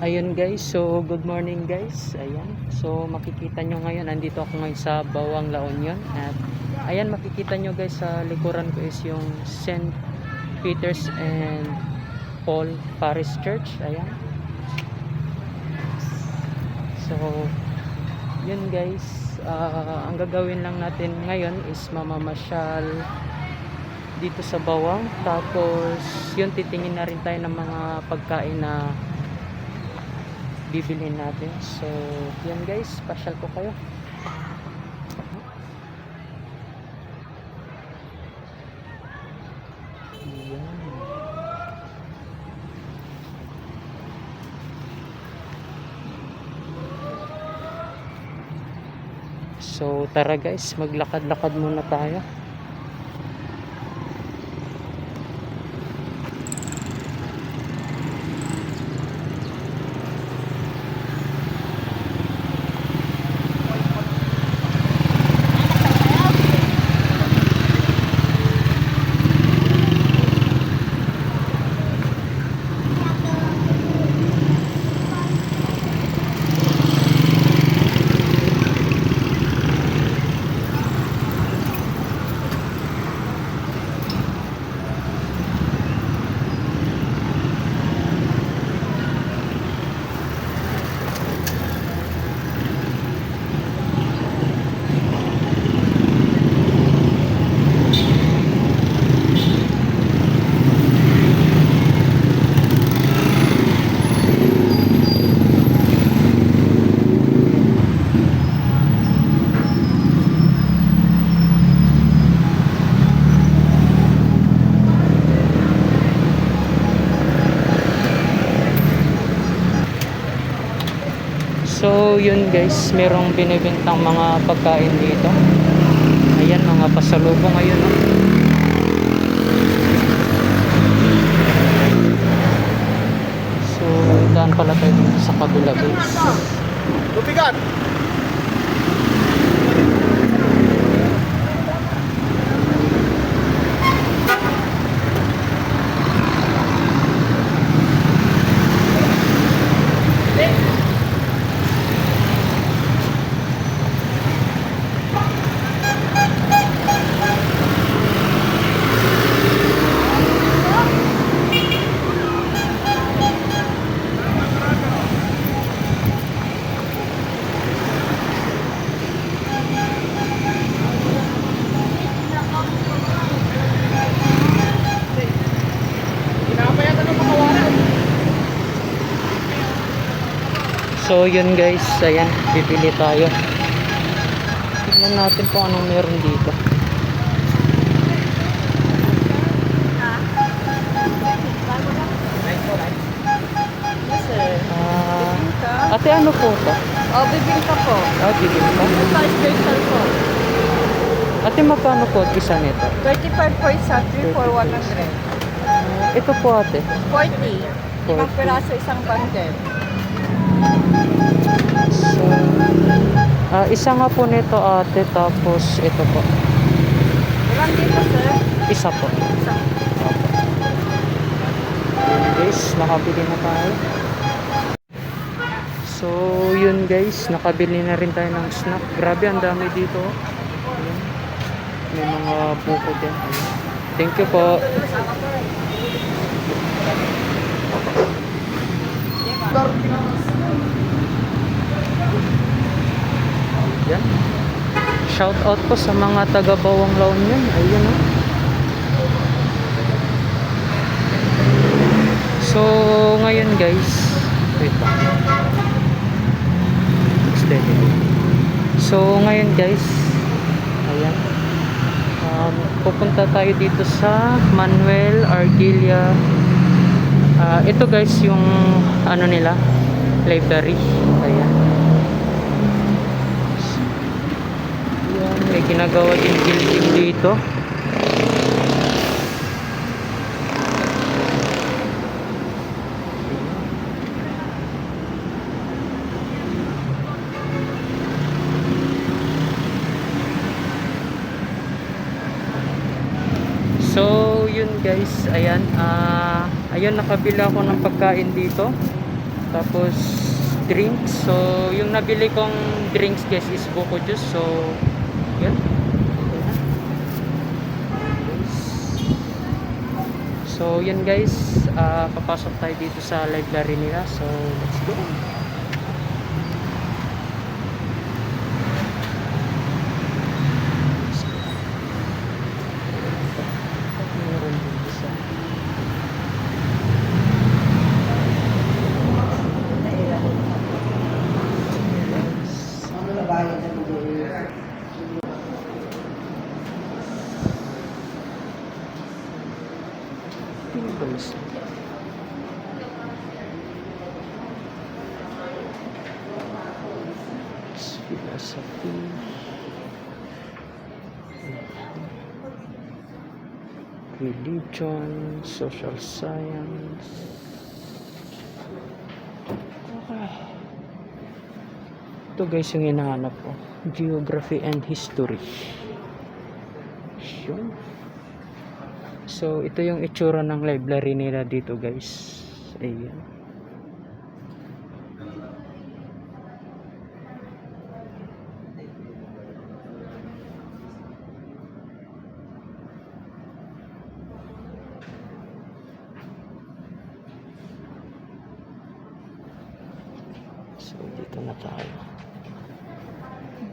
Ayun guys, so good morning guys. Ayan. So makikita nyo ngayon, andito ako ngayon sa Bawang La Union. At ayan, makikita nyo guys, sa likuran ko is yung St. Peter's and Paul Parish Church. Ayan. So yun guys, ang gagawin lang natin ngayon is mamamasyal dito sa Bawang. Tapos yun, titingin na rin tayo ng mga pagkain na bibilhin natin. So yan guys, pasyal ko kayo. Yan. So tara guys, maglakad-lakad muna tayo. So yun guys, merong binibintang mga pagkain dito. Ayan, mga pasalubong ngayon, no? So daan pala tayo dito sa kabila guys. Lupigan! So yun guys, ayan, bibili tayo. Tignan natin kung anong meron dito. Ate, ano po ito? Oh, bibingka po. Bibili Ito special po. Ate, magkano po isa nito? 35 po isa, 3 for 100. Ito po ate. 40. 5 piraso isang bundle. So, isa nga po nito ate, tapos ito po. Ilan dito, sir? Isa po. Isa. Guys, nakabili na tayo. So yun guys, nakabili na rin tayo ng snack. Grabe, ang dami dito. Ayan. May mga buko din. Ayan. Thank you po. Ayan. Shout out po sa mga taga Bawang La Union. Ayun, oh. So ngayon guys, wait lang. So ngayon guys, ayan, pupunta tayo dito sa Manuel Argilia. Ito guys yung ano nila, library. Ayan. Ayan, may ginagawa din building dito. So yun guys, ayan, ayun, nakabila ako ng pagkain dito. Tapos drinks. So yung nabili kong drinks guys is buko juice. So yun. So yun guys, papasok tayo dito sa library nila. So let's go. Meron din isa. Pimples. Philosophy. Religion, social science. Okay. Ito guys yung hinahanap ko. Geography and history. Yun. So ito yung itsura ng library nila dito guys. Ayan. So dito na tayo.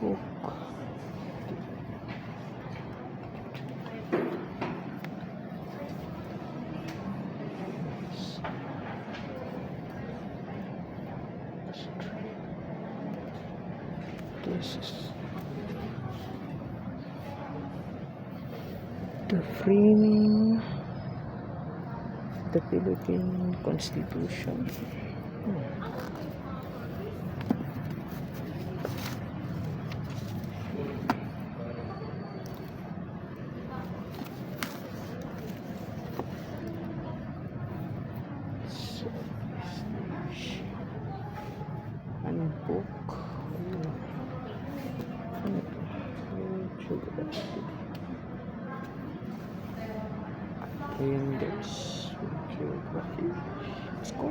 Book. This is the framing of the Philippine Constitution. Book. Ayan guys, geography. Let's go.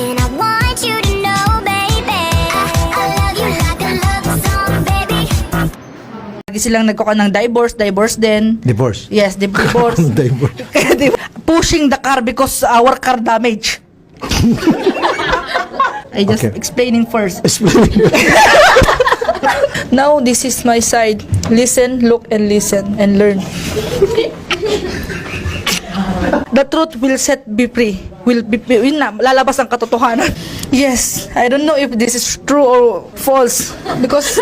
And I want you to know, baby, I love you like a love song, baby. Lagi silang nagkuka ng divorce din. Divorce. Yes, divorce. Divorce. Kaya pushing the car because our car damage. I just Okay. explaining first. Now this is my side. Listen, look, and listen and learn. The truth will set be free. Yun na, lalabas ang katotohanan. Yes, I don't know if this is true or false because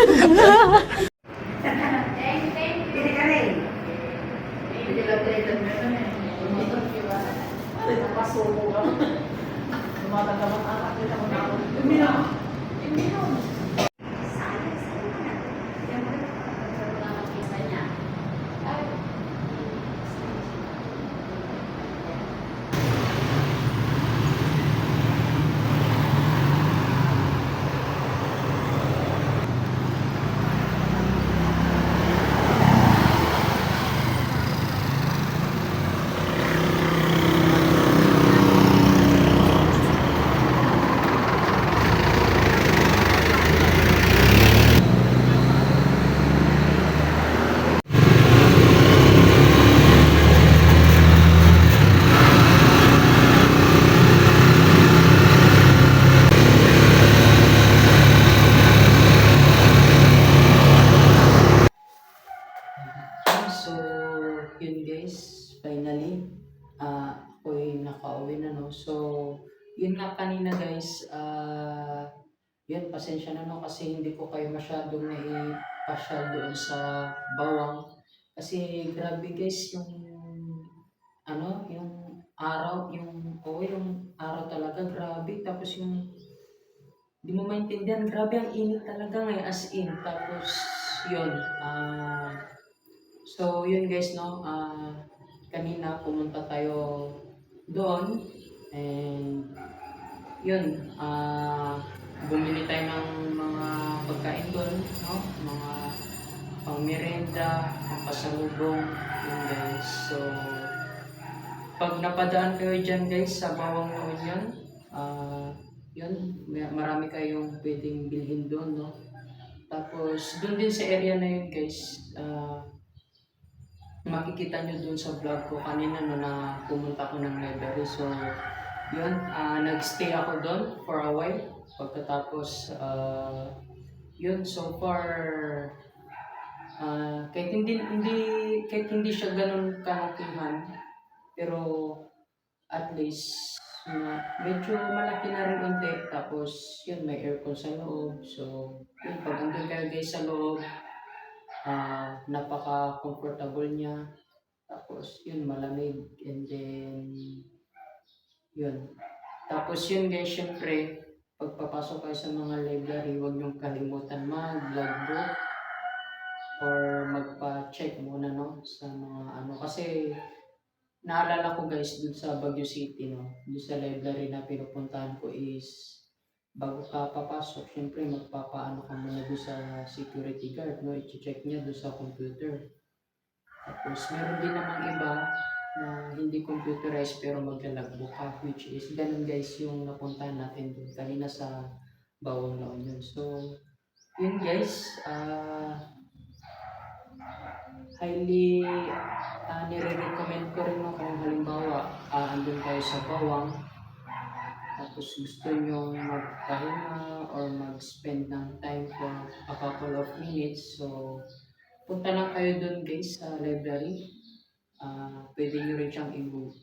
So, yun guys, finally, ako'y nakauwi na, no. So, yun nga kanina guys, yun, pasensya na, no, kasi hindi ko kayo masyadong naipasyal doon sa Bawang. Kasi grabe guys, yung, yung araw, yung araw talaga, grabe. Tapos yung, di mo maintindihan, grabe ang init talaga ngayon, as in. Tapos, yun, so, yun guys, no, kanina pumunta tayo doon, and yun, bumili tayo ng mga pagkain doon, no, mga pang-merienda, pang pasalubong, Yun guys. So, pag napadaan kayo dyan guys sa Bawang La Union, yun, marami kayong pwedeng bilhin doon, no? Tapos, doon din sa area na yun guys, makikita nyo doon sa vlog ko kanina no, na pumunta ko ng library. So, yun, nagstay ako doon for a while. Pagkatapos, yun, so far, kahit hindi siya ganun kalakihan, pero at least medyo malaki na rin unti. Tapos yun, may aircon sa loob. So yun, pag andun kayo guys sa loob, napaka-comfortable niya. Tapos yun, malamig. And then yun. Tapos yun guys, syempre, pagpapasok kayo sa mga library, huwag niyong kalimutan mag-logbook or magpa-check muna no sa mga ano, kasi naalala ko guys dun sa Baguio City no, dun sa library na pinupuntahan ko is bago ka papasok, syempre magpapaano ka muna dun sa security guard no, i-check niya dun sa computer. Tapos meron din namang iba na hindi computerized pero maglalagbook ka, which is ganun guys yung napuntahan natin dun kanina sa Bawang La Union. So yun guys, highly nire-recommend ko rin no, kung halimbawa andun kayo sa Bawang, tapos gusto nyo magpahinga or mag-spend ng time for a couple of minutes, so punta lang kayo dun guys sa library. Pwede nyo rin siyang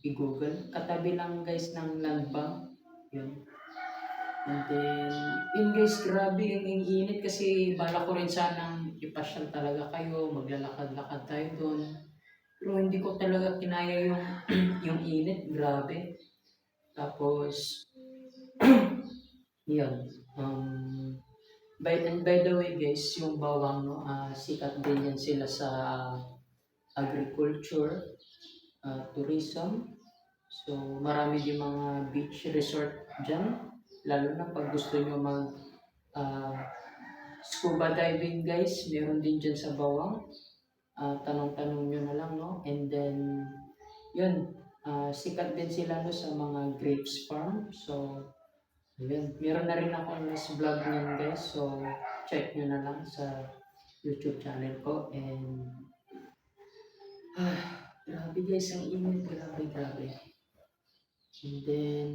i-google, katabi lang guys ng Land Bank yun. And then, yun guys, grabe yung init kasi bala ko rin sanang ipasyal talaga kayo, maglalakad-lakad tayo doon. Pero hindi ko talaga kinaya yung yung init, grabe. Tapos, yun. By the way guys, yung Bawang, no, sikat din yan sila sa agriculture, tourism. So, marami din mga beach resort dyan. Lalo na pag gusto nyo mag scuba diving guys, meron din dyan sa Bawang. Tanong-tanong nyo na lang no. And then yun, sikat din sila no sa mga grapes farm. So yun, meron na rin ako next vlog niyan guys. So check nyo na lang sa YouTube channel ko. And grabe guys, ang init, grabe. And then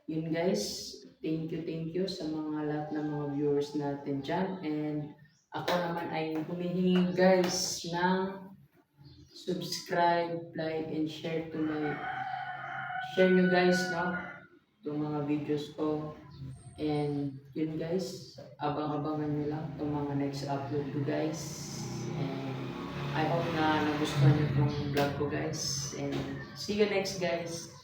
yun guys, thank you sa mga lahat ng mga viewers natin dyan. And ako naman ay humihingi guys ng subscribe, like, and share nyo guys no, itong mga videos ko. And yun guys, abang-abangan nyo lang itong mga next upload ko guys. And I hope na nagustuhan nyo itong vlog ko guys. And see you next guys.